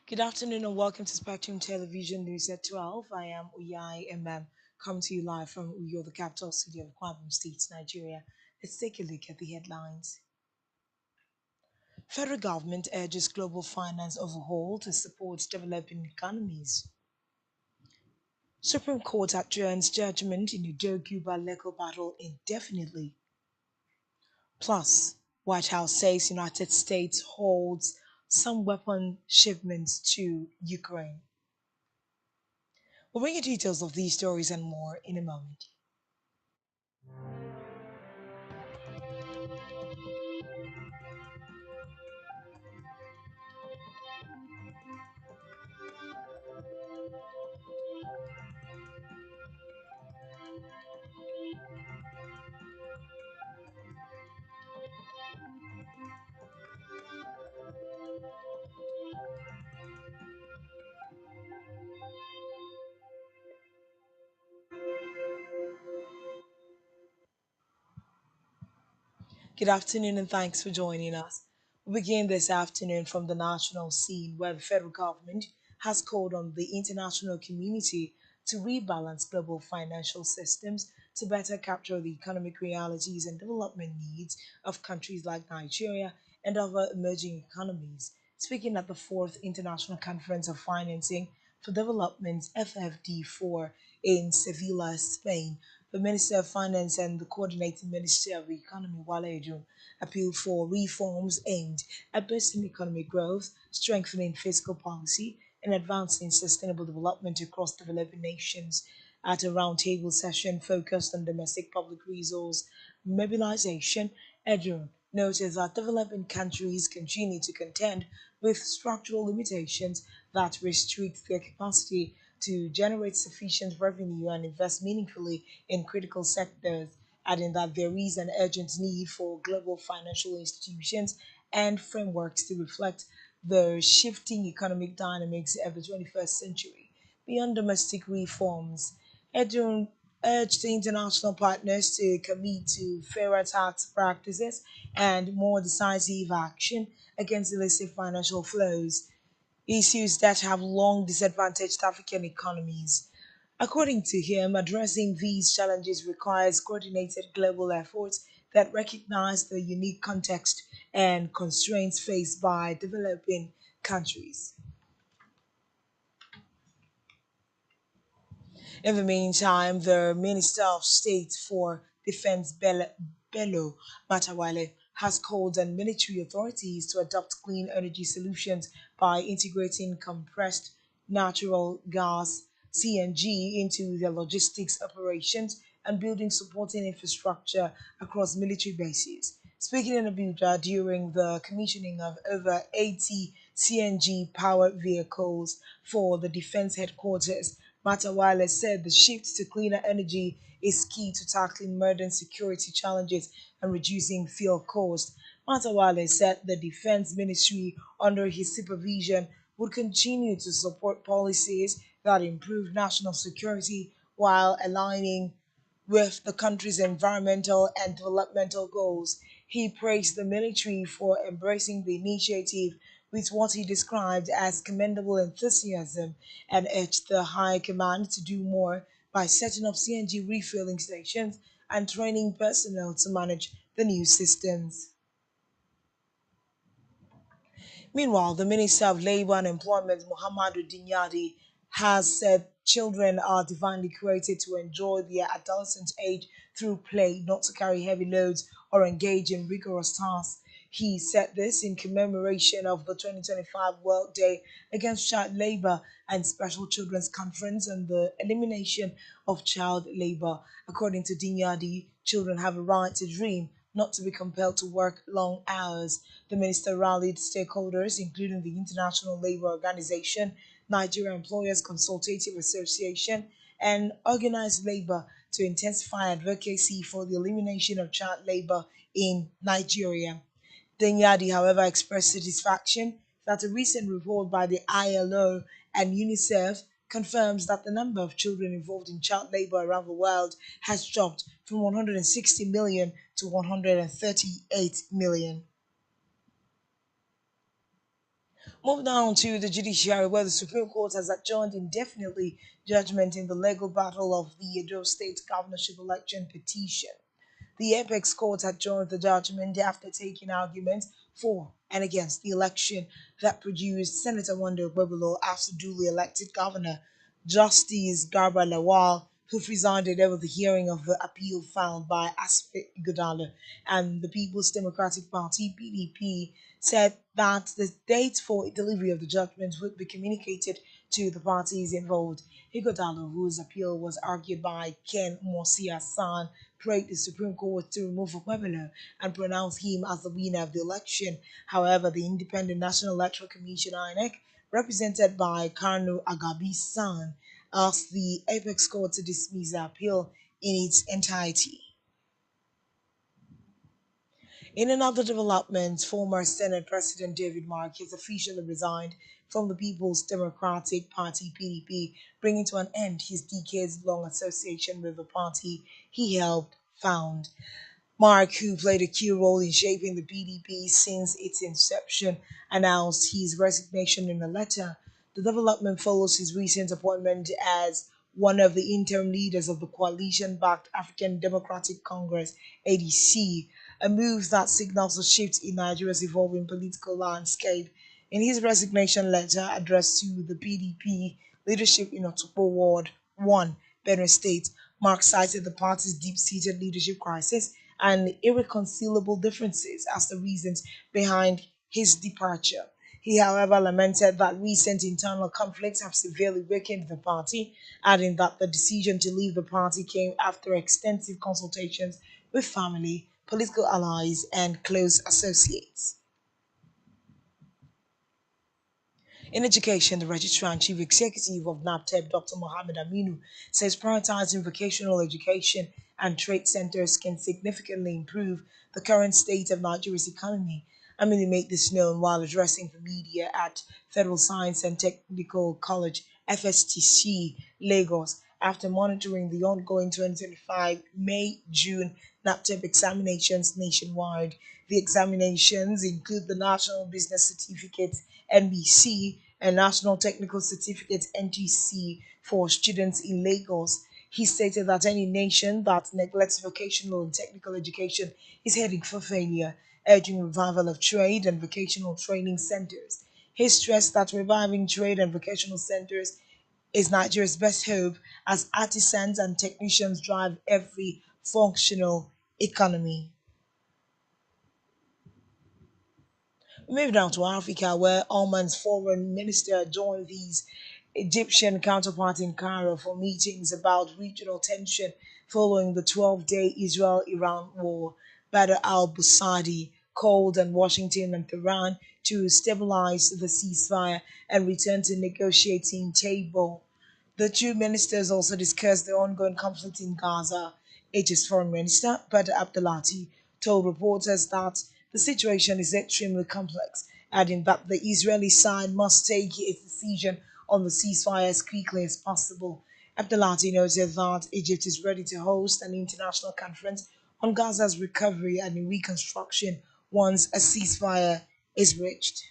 Good afternoon and welcome to Spectrum Television News at 12. I am Uyai MM, coming to you live from Uyo, the capital city of Kwabam State, Nigeria. Let's take a look at the headlines. Federal government urges global finance overhaul to support developing economies. Supreme Court adjourns judgment in Udo-Cuba legal battle indefinitely. Plus, White House says United States holds some weapon shipments to Ukraine. We'll bring you details of these stories and more in a moment. Good afternoon and thanks for joining us. We begin this afternoon from the national scene where the federal government has called on the international community to rebalance global financial systems to better capture the economic realities and development needs of countries like Nigeria and other emerging economies. Speaking at the fourth International Conference of Financing for Development FFD4 in Sevilla, Spain, the Minister of Finance and the Coordinating Minister of the Economy, Wale Edun, appealed for reforms aimed at boosting economic growth, strengthening fiscal policy, and advancing sustainable development across developing nations. At a roundtable session focused on domestic public resource mobilization, Edun noted that developing countries continue to contend with structural limitations that restrict their capacity to generate sufficient revenue and invest meaningfully in critical sectors, adding that there is an urgent need for global financial institutions and frameworks to reflect the shifting economic dynamics of the 21st century. Beyond domestic reforms, Edun urged international partners to commit to fairer tax practices and more decisive action against illicit financial flows, issues that have long disadvantaged African economies. According to him, addressing these challenges requires coordinated global efforts that recognize the unique context and constraints faced by developing countries. In the meantime, the Minister of State for Defense Bello Matawale has called on military authorities to adopt clean energy solutions by integrating compressed natural gas CNG into their logistics operations and building supporting infrastructure across military bases. Speaking in Abuja during the commissioning of over 80 CNG powered vehicles for the defense headquarters, Matawale said the shift to cleaner energy is key to tackling modern security challenges and reducing fuel costs. Matawale said the Defense Ministry, under his supervision, would continue to support policies that improve national security while aligning with the country's environmental and developmental goals. He praised the military for embracing the initiative with what he described as commendable enthusiasm and urged the High Command to do more by setting up CNG refueling stations and training personnel to manage the new systems. Meanwhile, the Minister of Labour and Employment, Muhammadu Dinyadi, has said children are divinely created to enjoy their adolescent age through play, not to carry heavy loads or engage in rigorous tasks. He said this in commemoration of the 2025 World Day Against Child Labour and Special Children's Conference on the elimination of child labour. According to Dinyadi, children have a right to dream, not to be compelled to work long hours. The minister rallied stakeholders, including the International Labour Organization, Nigeria Employers Consultative Association, and organized labor to intensify advocacy for the elimination of child labor in Nigeria. Denyadi, however, expressed satisfaction that a recent report by the ILO and UNICEF confirms that the number of children involved in child labor around the world has dropped from 160 million to 138 million. Move down to the judiciary, where the Supreme Court has adjourned indefinitely judgment in the legal battle of the Edo State governorship election petition. The apex court adjourned the judgment after taking arguments for and against the election that produced Senator Wanda Webelo as the duly elected governor. Justice Garba Lawal, who presided over the hearing of the appeal filed by Asfe Igodalo and the People's Democratic Party (PDP), said that the date for delivery of the judgment would be communicated to the parties involved. Igodalo, whose appeal was argued by Ken Mosia San, prayed the Supreme Court to remove Webelo and pronounce him as the winner of the election. However, the Independent National Electoral Commission (INEC), represented by Kanu Agabi's son, asked the apex court to dismiss the appeal in its entirety. In another development, former Senate President David Mark has officially resigned from the People's Democratic Party (PDP), bringing to an end his decades-long association with the party he helped found. Mark, who played a key role in shaping the PDP since its inception, announced his resignation in a letter. The development follows his recent appointment as one of the interim leaders of the coalition backed African Democratic Congress (ADC), a move that signals a shift in Nigeria's evolving political landscape. In his resignation letter addressed to the PDP leadership in Otukpo Ward 1, Benue State, Mark cited the party's deep seated leadership crisis and irreconcilable differences as the reasons behind his departure. He, however, lamented that recent internal conflicts have severely weakened the party, adding that the decision to leave the party came after extensive consultations with family, political allies, and close associates. In education, the Registrar and Chief Executive of NAPTEP, Dr. Mohammed Aminu, says prioritizing vocational education and trade centers can significantly improve the current state of Nigeria's economy. Aminu made this known while addressing the media at Federal Science and Technical College (FSTC) Lagos after monitoring the ongoing 2025 May-June NAPTEP examinations nationwide. The examinations include the National Business Certificate (NBC) and National Technical Certificate (NTC) for students in Lagos. He stated that any nation that neglects vocational and technical education is heading for failure, urging revival of trade and vocational training centers. He stressed that reviving trade and vocational centers is Nigeria's best hope as artisans and technicians drive every functional economy. Moving down to Africa, where Oman's foreign minister joined his Egyptian counterpart in Cairo for meetings about regional tension following the 12-day Israel-Iran war. Badr al-Busadi called on Washington and Tehran to stabilize the ceasefire and return to negotiating table. The two ministers also discussed the ongoing conflict in Gaza. Egypt's foreign minister, Badr Abdelati, told reporters that the situation is extremely complex, adding that the Israeli side must take its decision on the ceasefire as quickly as possible. Abdelati noted that Egypt is ready to host an international conference on Gaza's recovery and reconstruction once a ceasefire is reached.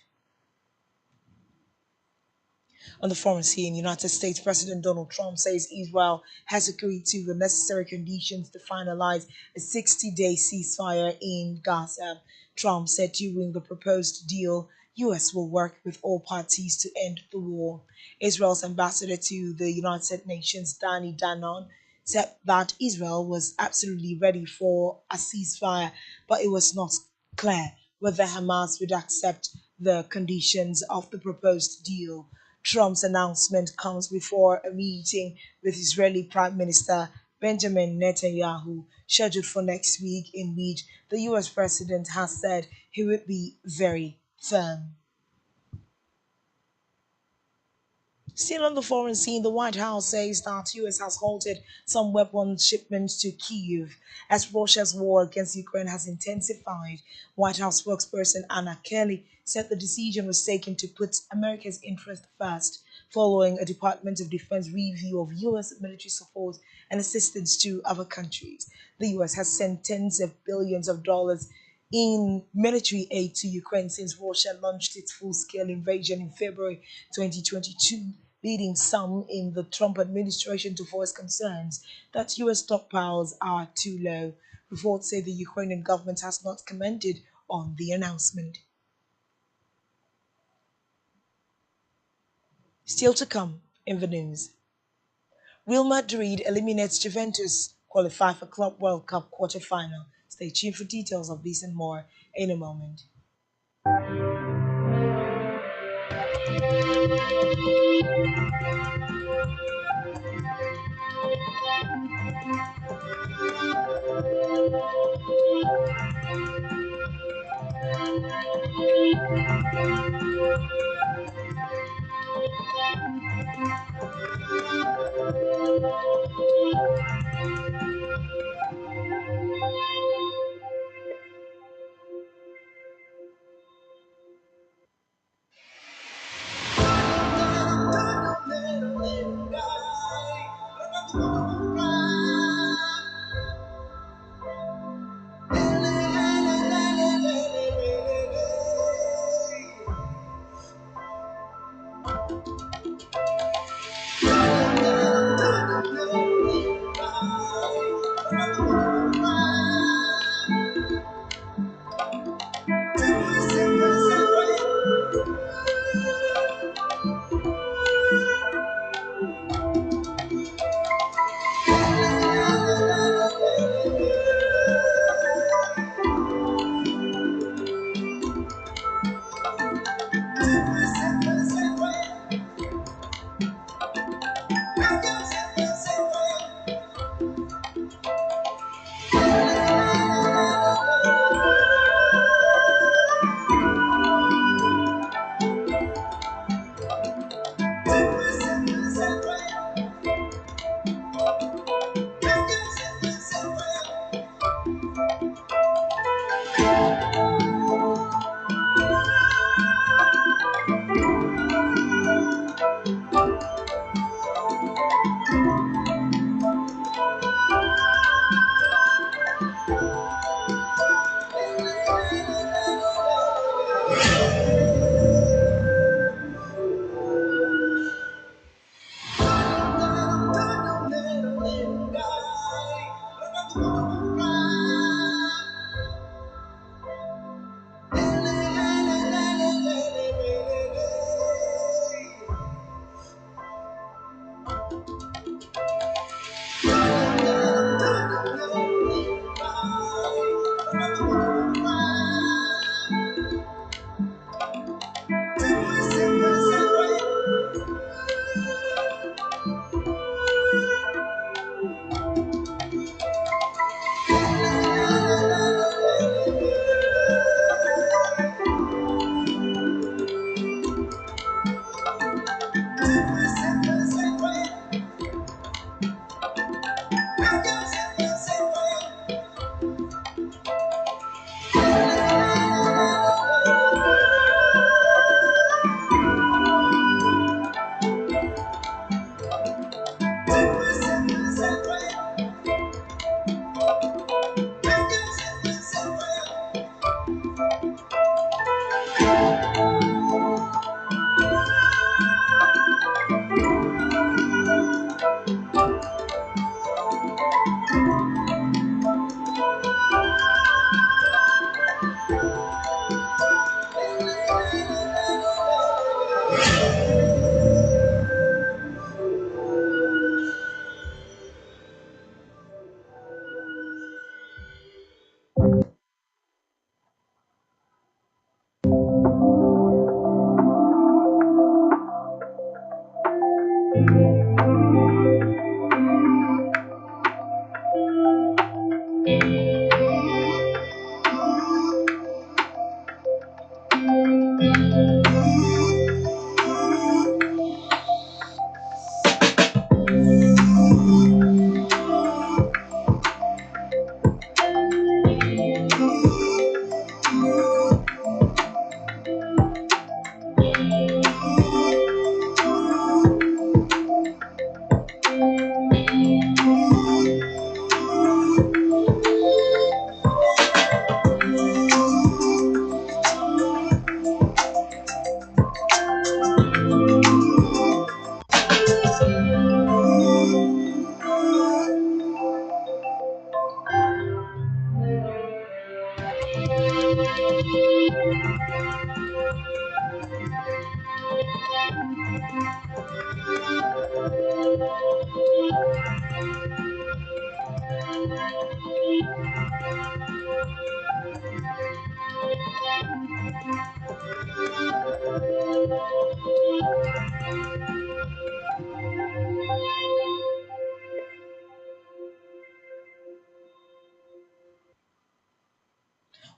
On the foreign scene, United States President Donald Trump says Israel has agreed to the necessary conditions to finalize a 60-day ceasefire in Gaza. Trump said during the proposed deal, US will work with all parties to end the war. Israel's ambassador to the United Nations, Danny Danon, said that Israel was absolutely ready for a ceasefire, but it was not clear whether Hamas would accept the conditions of the proposed deal. Trump's announcement comes before a meeting with Israeli Prime Minister Benjamin Netanyahu, scheduled for next week, in which the US president has said he would be very firm. Still on the foreign scene, the White House says that US has halted some weapons shipments to Kyiv as Russia's war against Ukraine has intensified. White House spokesperson Anna Kelly said the decision was taken to put America's interest first, following a Department of Defense review of US military support and assistance to other countries. The US has sent tens of billions of dollars in military aid to Ukraine since Russia launched its full scale invasion in February 2022, leading some in the Trump administration to voice concerns that US stockpiles are too low. Reports say the Ukrainian government has not commented on the announcement. Still to come in the news. Real Madrid eliminates Juventus, qualify for Club World Cup quarter-final. Stay tuned for details of this and more in a moment.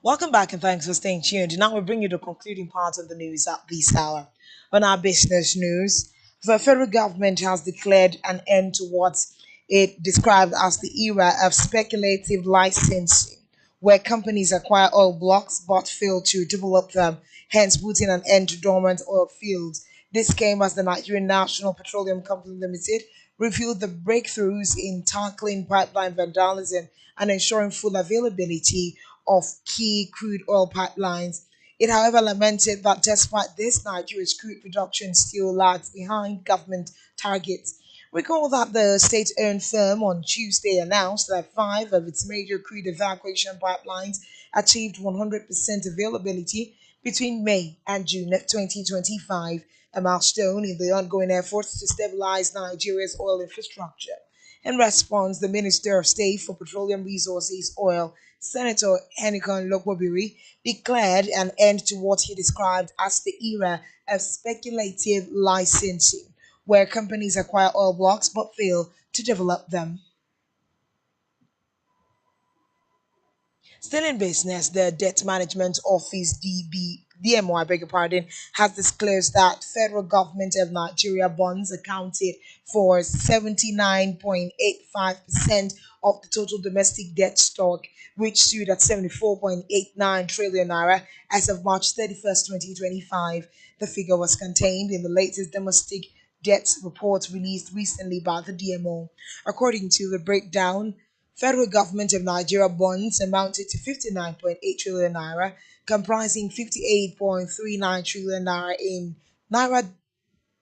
Welcome back and thanks for staying tuned. Now we bring you the concluding part of the news at this hour. On our business news, the federal government has declared an end to what it described as the era of speculative licensing, where companies acquire oil blocks but fail to develop them, hence putting an end to dormant oil fields. This came as the Nigerian National Petroleum Company Limited revealed the breakthroughs in tackling pipeline vandalism and ensuring full availability of key crude oil pipelines. It, however, lamented that despite this, Nigeria's crude production still lags behind government targets. Recall that the state owned firm on Tuesday announced that five of its major crude evacuation pipelines achieved 100% availability between May and June of 2025, a milestone in the ongoing efforts to stabilize Nigeria's oil infrastructure. In response, the Minister of State for Petroleum Resources, Oil, Senator Hennikan Lokwobiri, declared an end to what he described as the era of speculative licensing, where companies acquire oil blocks but fail to develop them. Still in business, the Debt Management Office DMO, I beg your pardon, has disclosed that federal government of Nigeria bonds accounted for 79.85% of the total domestic debt stock, which stood at 74.89 trillion naira as of March 31st, 2025. The figure was contained in the latest domestic debt report released recently by the DMO. According to the breakdown, federal government of Nigeria bonds amounted to 59.8 trillion naira, comprising 58.39 trillion naira in naira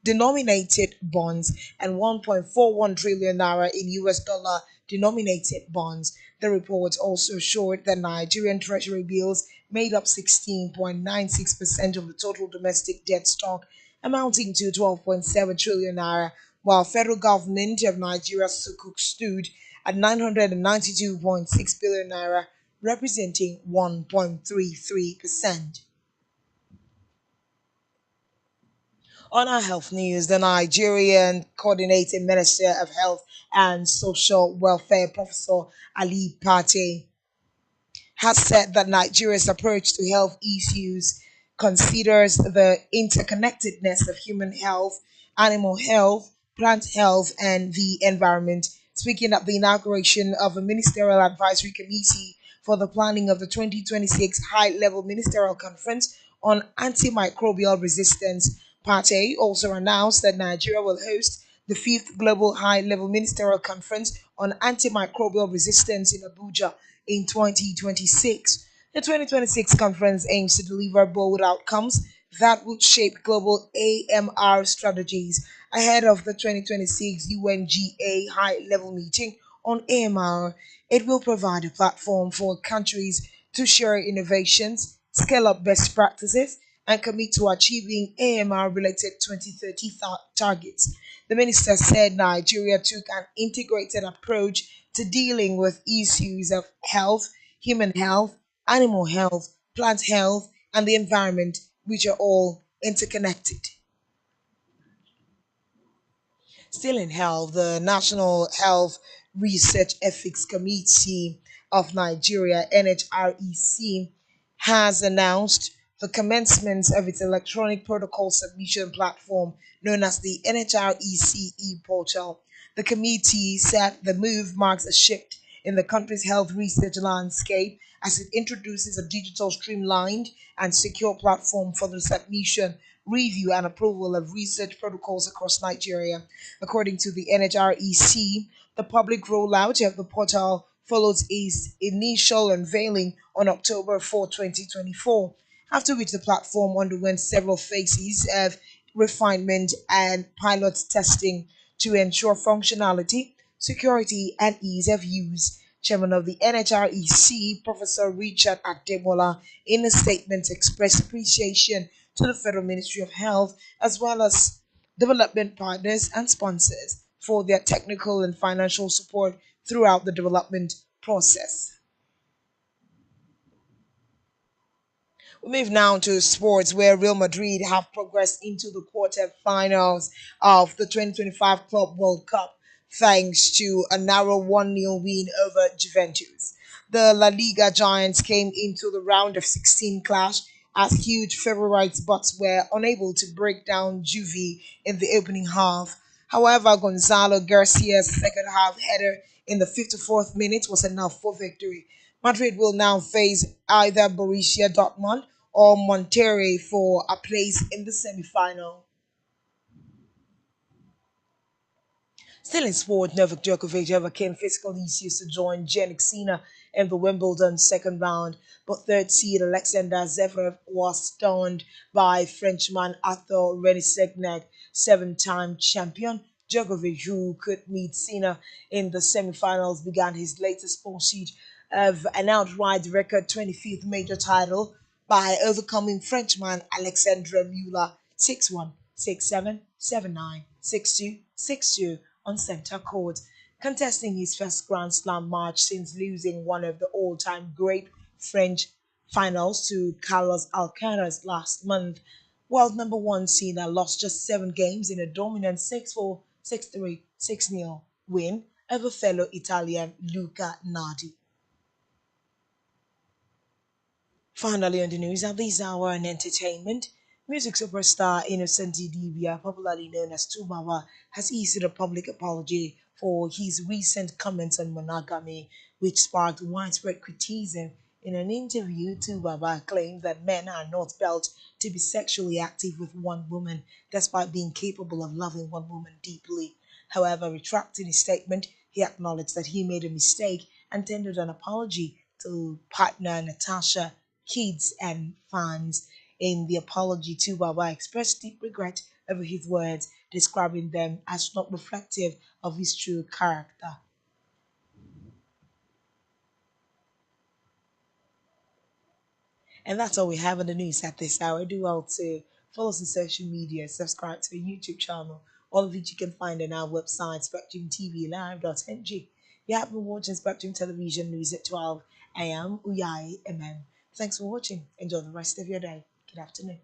denominated bonds and 1.41 trillion naira in US dollar denominated bonds. The report also showed that Nigerian treasury bills made up 16.96% of the total domestic debt stock, amounting to 12.7 trillion naira, while federal government of Nigeria sukuk stood at 992.6 billion naira, representing 1.33%. On our health news, the Nigerian Coordinating Minister of Health and Social Welfare, Professor Ali Pate, has said that Nigeria's approach to health issues considers the interconnectedness of human health, animal health, plant health, and the environment. Speaking at the inauguration of a ministerial advisory committee for the planning of the 2026 high level ministerial conference on antimicrobial resistance, Pate also announced that Nigeria will host the fifth Global High Level Ministerial Conference on Antimicrobial Resistance in Abuja in 2026. The 2026 conference aims to deliver bold outcomes that would shape global AMR strategies ahead of the 2026 UNGA high level meeting on AMR. It will provide a platform for countries to share innovations, scale up best practices, and commit to achieving AMR related 2030 targets. The minister said Nigeria took an integrated approach to dealing with issues of health, human health, animal health, plant health, and the environment, which are all interconnected. Still in health, the National Health Research Ethics Committee of Nigeria, NHREC, has announced the commencement of its electronic protocol submission platform known as the NHREC portal. The committee said the move marks a shift in the country's health research landscape as it introduces a digital, streamlined, and secure platform for the submission, review, and approval of research protocols across Nigeria. According to the NHREC, the public rollout of the portal follows its initial unveiling on October 4, 2024, after which the platform underwent several phases of refinement and pilot testing to ensure functionality, security, and ease of use. Chairman of the NHREC, Professor Richard Ademola, in a statement expressed appreciation to the Federal Ministry of Health as well as development partners, and sponsors for their technical and financial support throughout the development process. We move now to sports, where Real Madrid have progressed into the quarterfinals of the 2025 Club World Cup thanks to a narrow 1-0 win over Juventus. The La Liga giants came into the round of 16 clash as huge favourites but were unable to break down Juve in the opening half. However, Gonzalo Garcia's second half header in the 54th minute was enough for victory. Madrid will now face either Borussia Dortmund or Monterrey for a place in the semi-final. Still in sport, Novak Djokovic overcame physical issues to join Jannik Sinner in the Wimbledon second round, but third seed Alexander Zverev was stunned by Frenchman Arthur Renisegnek, seven-time champion. Djokovic, who could meet Sinner in the semi-finals, began his latest pursuit of an outright record 25th major title by overcoming Frenchman Alexandre Muller 6-1, 6-7, 7-9, 6-2, 6-2 on center court, contesting his first Grand Slam match since losing one of the all-time great French finals to Carlos Alcaraz last month. World number one Cena lost just 7 games in a dominant 6-4, 6-3, 6-0 win over fellow Italian Luca Nardi. Finally, on the news at this hour in entertainment, music superstar Innocent Idibia, popularly known as Tubawa, has issued a public apology for his recent comments on monogamy, which sparked widespread criticism. In an interview, Tubawa claimed that men are not built to be sexually active with one woman, despite being capable of loving one woman deeply. However, retracting his statement, he acknowledged that he made a mistake and tendered an apology to partner Natasha, kids, and fans. In the apology, Tubawa expressed deep regret over his words, describing them as not reflective of his true character. And that's all we have on the news at this hour. Do well to follow us on social media, subscribe to our YouTube channel, all of which you can find on our website, spectrumtvlive.ng. You have been watching Spectrum Television News at 12 a.m. Uyai MM. Thanks for watching. Enjoy the rest of your day. Good afternoon.